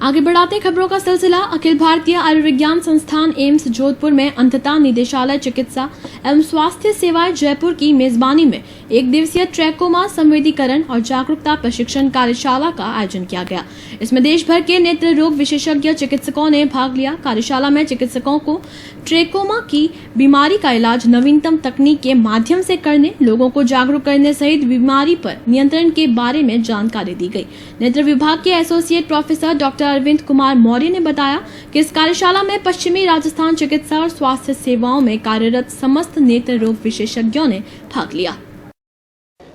आगे बढ़ाते खबरों का सिलसिला। अखिल भारतीय आयुर्विज्ञान संस्थान एम्स जोधपुर में अंततः निदेशालय चिकित्सा एवं स्वास्थ्य सेवाएं जयपुर की मेजबानी में एक दिवसीय ट्रैकोमा संवेदीकरण और जागरूकता प्रशिक्षण कार्यशाला का आयोजन किया गया। इसमें देश भर के नेत्र रोग विशेषज्ञ चिकित्सकों ने भाग लिया। कार्यशाला में चिकित्सकों को ट्रैकोमा की बीमारी का इलाज नवीनतम तकनीक के माध्यम से करने, लोगों को जागरूक करने सहित बीमारी पर नियंत्रण के बारे में जानकारी दी गई। नेत्र विभाग के associate professor doctor Arvind Kumar Maurya ने बताया कि इस कार्यशाला में पश्चिमी राजस्थान चिकित्सा और स्वास्थ्य सेवाओं में कार्यरत समस्त नेत्र रोग विशेषज्ञों ने भाग लिया।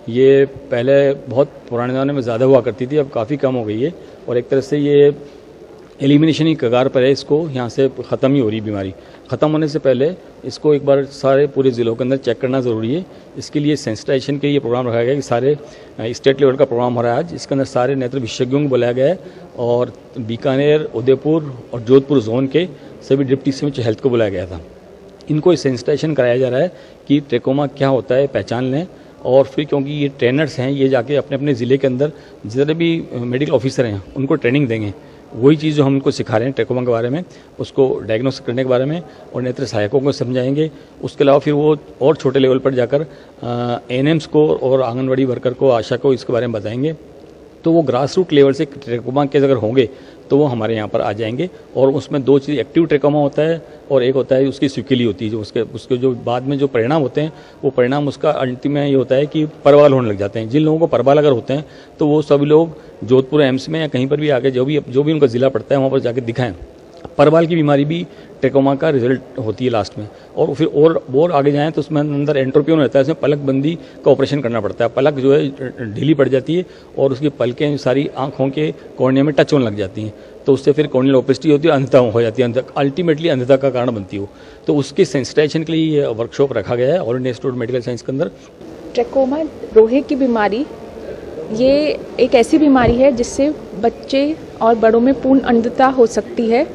ये पहले बहुत पुराने ज़माने में ज़्यादा हुआ करती थी, अब काफ़ी कम हो गई है और एक तरह से ये एलिमिनेशन की कगार पर है। इसको यहाँ से ख़त्म ही हो रही बीमारी। ख़त्म होने से पहले इसको एक बार सारे पूरे ज़िलों के अंदर चेक करना ज़रूरी है। इसके लिए सेंसिटाइजेशन के ये प्रोग्राम रखा गया कि सारे स्टेट लेवल का प्रोग्राम हो रहा है आज। इसके अंदर सारे नेत्र विशेषज्ञों को बुलाया गया है और बीकानेर, उदयपुर और जोधपुर जोन के सभी डिप्टी सीएम हेल्थ को बुलाया गया था। इनको सेंसिटाइजेशन कराया जा रहा है कि ट्रैकोमा क्या होता है, पहचान लें। और फिर क्योंकि ये ट्रेनर्स हैं, ये जाके अपने अपने ज़िले के अंदर जितने भी मेडिकल ऑफिसर हैं उनको ट्रेनिंग देंगे। वही चीज़ जो हम उनको सिखा रहे हैं ट्रैकोमा के बारे में, उसको डायग्नोस करने के बारे में और नेत्र सहायकों को समझाएंगे। उसके अलावा फिर वो और छोटे लेवल पर जाकर एएनएम्स को और आंगनवाड़ी वर्कर को, आशा को इसके बारे में बताएंगे। तो वो ग्रास रूट लेवल से ट्रैकोमा के अगर होंगे तो वो हमारे यहाँ पर आ जाएंगे। और उसमें दो चीज़, एक्टिव ट्रैकोमा होता है और एक होता है उसकी स्विकली होती है, जो उसके जो बाद में जो परिणाम होते हैं वो परिणाम उसका अंतिम में ये होता है कि परवाल होने लग जाते हैं। जिन लोगों को परवाल अगर होते हैं तो वो सभी लोग जोधपुर एम्स में या कहीं पर भी आगे जो भी उनका ज़िला पड़ता है वहाँ पर जाकर दिखाएं। परवाल की बीमारी भी ट्रैकोमा का रिजल्ट होती है लास्ट में। और फिर और आगे जाएं तो उसमें अंदर एंट्रोपियन रहता है, इसमें पलक बंदी का ऑपरेशन करना पड़ता है। पलक जो है ढीली पड़ जाती है और उसकी पलकें सारी आंखों के कॉर्निया में टच होने लग जाती हैं, तो उससे फिर कॉर्नियल ओपेसिटी होती है, अंधता हो जाती है, अल्टीमेटली अंधता का कारण बनती है। तो उसके सेंसिटाइजेशन के लिए ये वर्कशॉप रखा गया है all India institute of medical science के अंदर। ट्रैकोमा रोहे की बीमारी ये एक ऐसी बीमारी है जिससे बच्चे और बड़ों में पूर्ण अंधता हो सकती है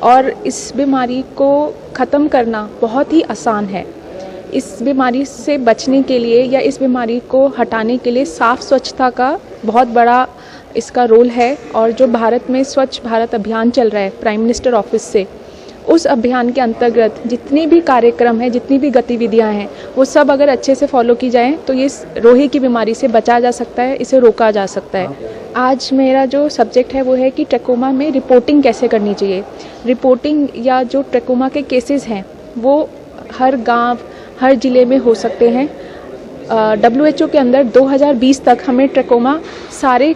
और इस बीमारी को ख़त्म करना बहुत ही आसान है। इस बीमारी से बचने के लिए या इस बीमारी को हटाने के लिए साफ स्वच्छता का बहुत बड़ा इसका रोल है। और जो भारत में स्वच्छ भारत अभियान चल रहा है प्राइम मिनिस्टर ऑफिस से, उस अभियान के अंतर्गत जितनी भी कार्यक्रम हैं, जितनी भी गतिविधियां हैं, वो सब अगर अच्छे से फॉलो की जाएं तो ये रोहे की बीमारी से बचा जा सकता है, इसे रोका जा सकता है। आज मेरा जो सब्जेक्ट है वो है कि ट्रैकोमा में रिपोर्टिंग कैसे करनी चाहिए। रिपोर्टिंग या जो ट्रैकोमा के केसेस हैं वो हर गांव, हर ज़िले में हो सकते हैं। WHO के अंदर 2020 तक हमें ट्रैकोमा सारे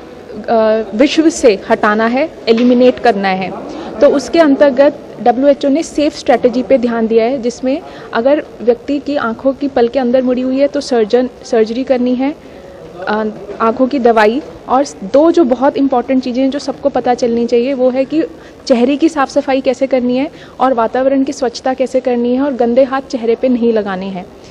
विश्व से हटाना है, एलिमिनेट करना है। तो उसके अंतर्गत WHO ने सेफ स्ट्रैटेजी पे ध्यान दिया है, जिसमें अगर व्यक्ति की आंखों की पलकें अंदर मुड़ी हुई है तो सर्जरी करनी है, आंखों की दवाई। और दो जो बहुत इंपॉर्टेंट चीज़ें हैं जो सबको पता चलनी चाहिए वो है कि चेहरे की साफ़ सफाई कैसे करनी है और वातावरण की स्वच्छता कैसे करनी है और गंदे हाथ चेहरे पे नहीं लगाने हैं।